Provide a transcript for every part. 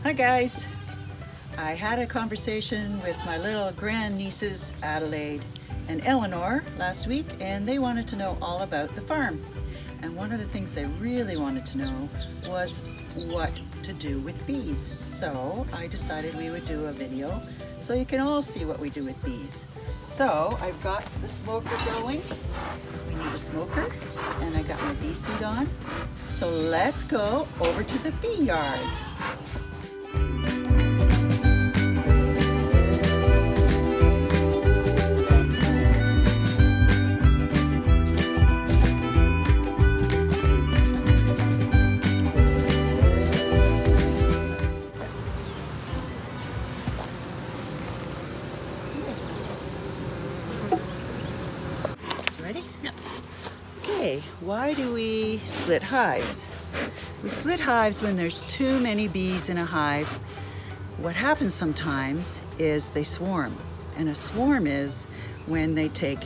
Hi guys! I had a conversation with my little grandnieces Adelaide and Eleanor last week, and they wanted to know all about the farm. And one of the things they really wanted to know was what to do with bees. So I decided we would do a video so you can all see what we do with bees. So I've got the smoker going. We need a smoker, and I got my bee suit on. So let's go over to the bee yard. Ready? Yep. Okay, why do we split hives? We split hives when there's too many bees in a hive. What happens sometimes is they swarm. And a swarm is when they take,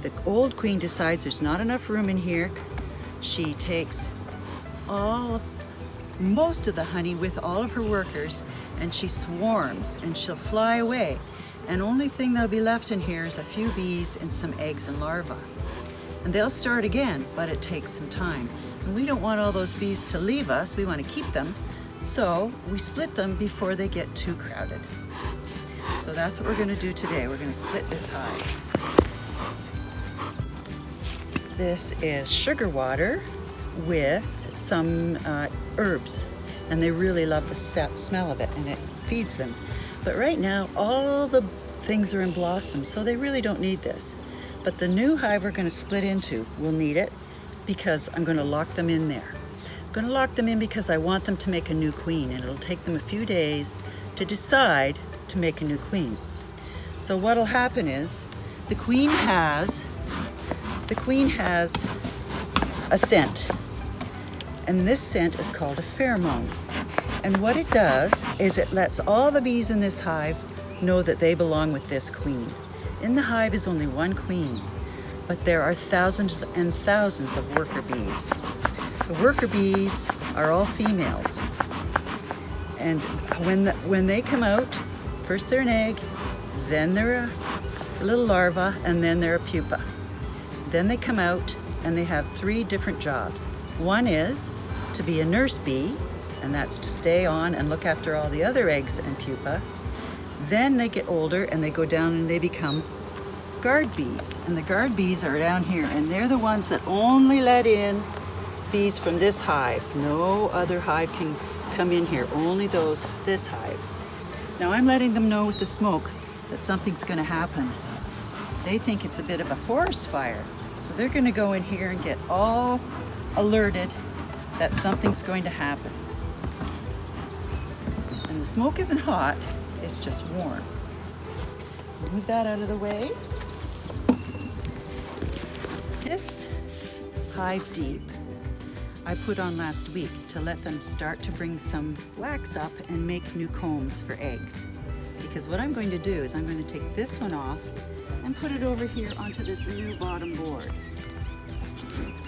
the old queen decides there's not enough room in here. She takes most of the honey with all of her workers, and she swarms and she'll fly away. And only thing that'll be left in here is a few bees and some eggs and larvae. And they'll start again, but it takes some time. And we don't want all those bees to leave us, we want to keep them. So we split them before they get too crowded. So that's what we're going to do today. We're going to split this hive. This is sugar water with some herbs. And they really love the smell of it, and it feeds them. But right now, all the things are in blossom, so they really don't need this. But the new hive we're going to split into will need it because I'm going to lock them in there. I'm going to lock them in because I want them to make a new queen, and it'll take them a few days to decide to make a new queen. So what'll happen is the queen has a scent, and this scent is called a pheromone. And what it does is it lets all the bees in this hive know that they belong with this queen. In the hive is only one queen, but there are thousands and thousands of worker bees. The worker bees are all females. And when they come out, first they're an egg, then they're a little larva, and then they're a pupa. Then they come out and they have 3 different jobs. One is to be a nurse bee, and that's to stay on and look after all the other eggs and pupa. Then they get older and they go down and they become guard bees. And the guard bees are down here, and they're the ones that only let in bees from this hive. No other hive can come in here, only this hive. Now I'm letting them know with the smoke that something's going to happen. They think it's a bit of a forest fire. So they're going to go in here and get all alerted that something's going to happen. And the smoke isn't hot, it's just warm. Move that out of the way. This hive deep I put on last week to let them start to bring some wax up and make new combs for eggs. Because what I'm going to do is I'm going to take this one off and put it over here onto this new bottom board.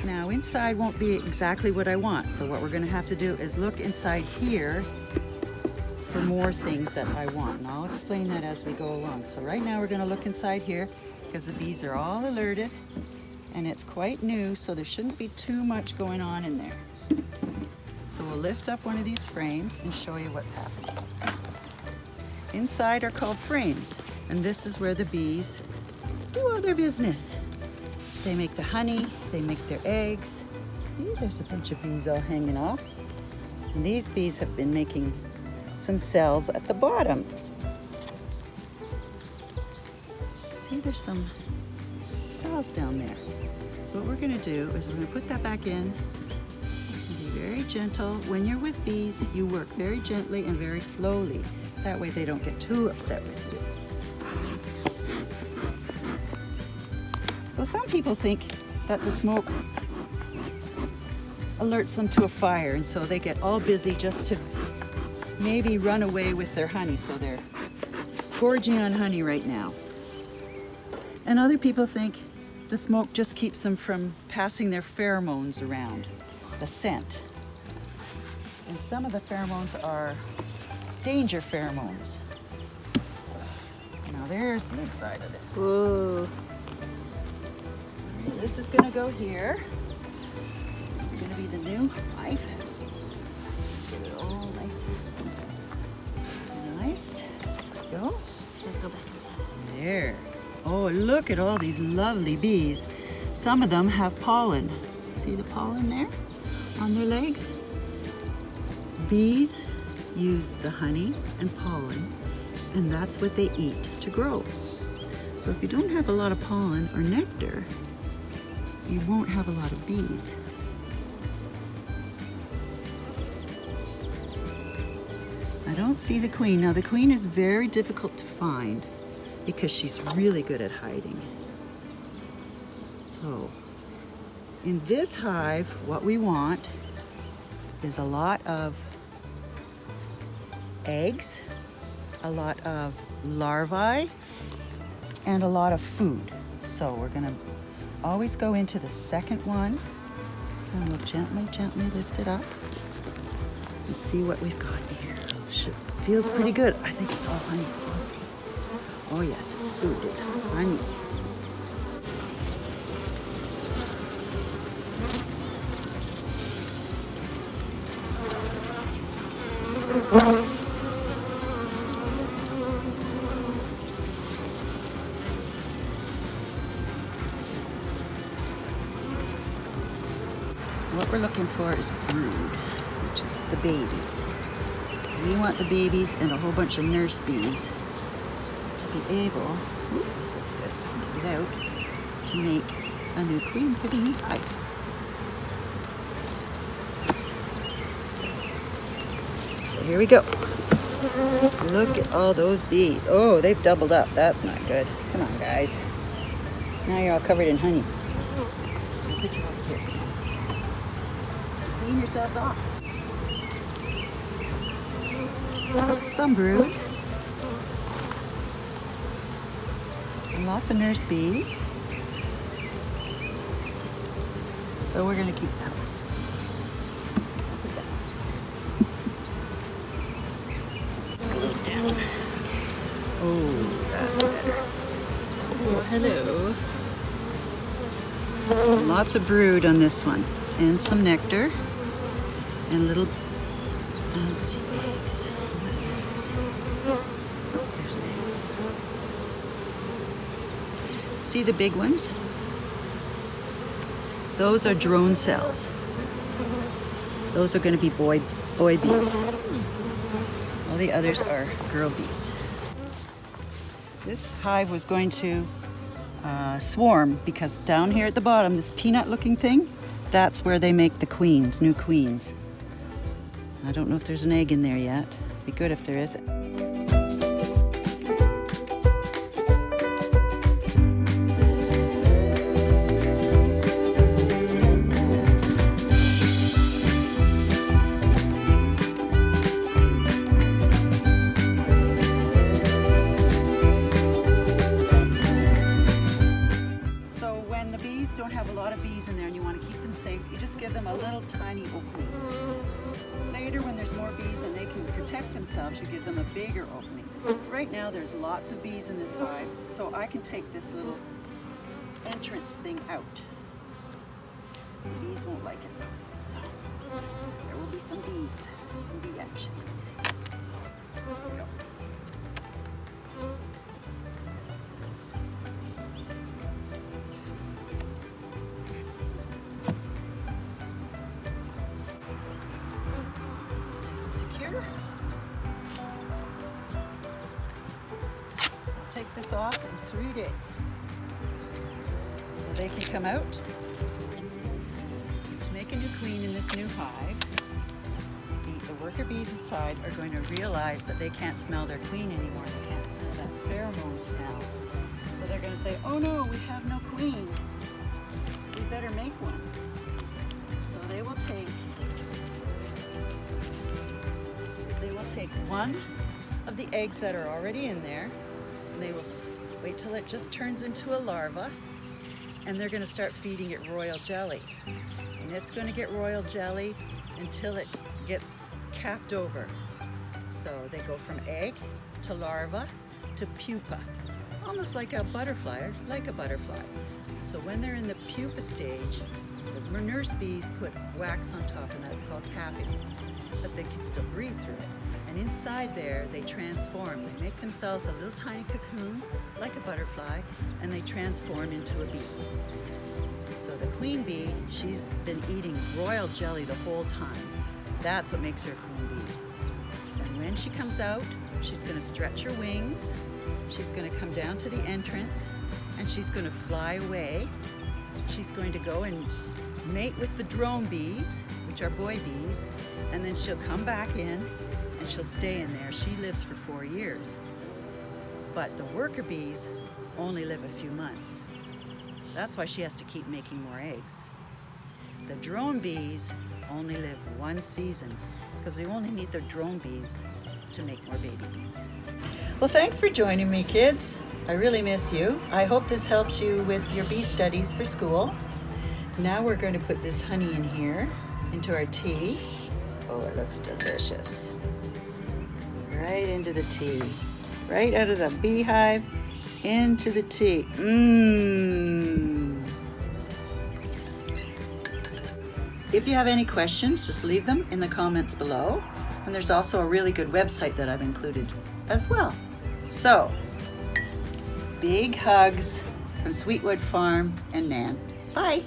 Now inside won't be exactly what I want, so what we're going to have to do is look inside here for more things that I want, and I'll explain that as we go along. So right now we're going to look inside here because the bees are all alerted and it's quite new, so there shouldn't be too much going on in there. So we'll lift up one of these frames and show you what's happening. Inside are called frames, and this is where the bees do all their business. They make the honey, they make their eggs. See, there's a bunch of bees all hanging off. And these bees have been making some cells at the bottom. See, there's some cells down there. So what we're going to do is we're going to put that back in and be very gentle. When you're with bees, you work very gently and very slowly. That way they don't get too upset with you. So some people think that the smoke alerts them to a fire, and so they get all busy just to maybe run away with their honey. So they're gorging on honey right now. And other people think the smoke just keeps them from passing their pheromones around, the scent. And some of the pheromones are danger pheromones. Now there's the inside of it. Whoa. This is going to go here. This is going to be the new hive. Get it all nice and nice. There we go. Let's go back inside. There. Oh, look at all these lovely bees. Some of them have pollen. See the pollen there on their legs? Bees use the honey and pollen, and that's what they eat to grow. So if you don't have a lot of pollen or nectar, you won't have a lot of bees. I don't see the queen. Now the queen is very difficult to find because she's really good at hiding. So in this hive, what we want is a lot of eggs, a lot of larvae, and a lot of food. So we're gonna always go into the second one, and we'll gently lift it up and see what we've got here. Feels pretty good. I think it's all honey. We'll see. Oh yes, it's food. It's honey. What we're looking for is brood, which is the babies. We want the babies and a whole bunch of nurse bees to be able, this looks good, get it out, to make a new queen for the new hive. So here we go. Look at all those bees. Oh, they've doubled up. That's not good. Come on, guys. Now you're all covered in honey. I'll put you over here. Clean yourselves off. Some brood. And lots of nurse bees. So we're going to keep that one. Let's glue it down. Oh, that's better. Oh, hello. Lots of brood on this one. And some nectar. And little, let's see, eggs. See the big ones? Those are drone cells. Those are going to be boy bees. All the others are girl bees. This hive was going to swarm because down here at the bottom, this peanut-looking thing, that's where they make the queens, new queens. I don't know if there's an egg in there yet. Be good if there is. Don't have a lot of bees in there and you want to keep them safe, you just give them a little tiny opening. Later when there's more bees and they can protect themselves, you give them a bigger opening. Right now there's lots of bees in this hive, so I can take this little entrance thing out. The bees won't like it though, so there will be some bees, some bee action. There we go. Secure. I'll take this off in 3 days so they can come out. To make a new queen in this new hive, the worker bees inside are going to realize that they can't smell their queen anymore. They can't smell that pheromone smell. So they're going to say, oh no, we have no queen. We better make one. So they will take one of the eggs that are already in there, and they will wait till it just turns into a larva, and they're going to start feeding it royal jelly. And it's going to get royal jelly until it gets capped over. So they go from egg to larva to pupa, almost like a butterfly, or like a butterfly. So when they're in the pupa stage, the nurse bees put wax on top, and that's called capping. But they can still breathe through it. And inside there, they transform. They make themselves a little tiny cocoon, like a butterfly, and they transform into a bee. So the queen bee, she's been eating royal jelly the whole time. That's what makes her a queen bee. And when she comes out, she's going to stretch her wings. She's going to come down to the entrance, and she's going to fly away. She's going to go and mate with the drone bees, which are boy bees, and then she'll come back in and she'll stay in there. She lives for 4 years. But the worker bees only live a few months. That's why she has to keep making more eggs. The drone bees only live 1 season because we only need the drone bees to make more baby bees. Well, thanks for joining me, kids. I really miss you. I hope this helps you with your bee studies for school. Now we're going to put this honey in here, into our tea. Oh, it looks delicious. Right into the tea. Right out of the beehive into the tea. Mmm. If you have any questions, just leave them in the comments below. And there's also a really good website that I've included as well. So, big hugs from Sweetwood Farm and Nan. Bye.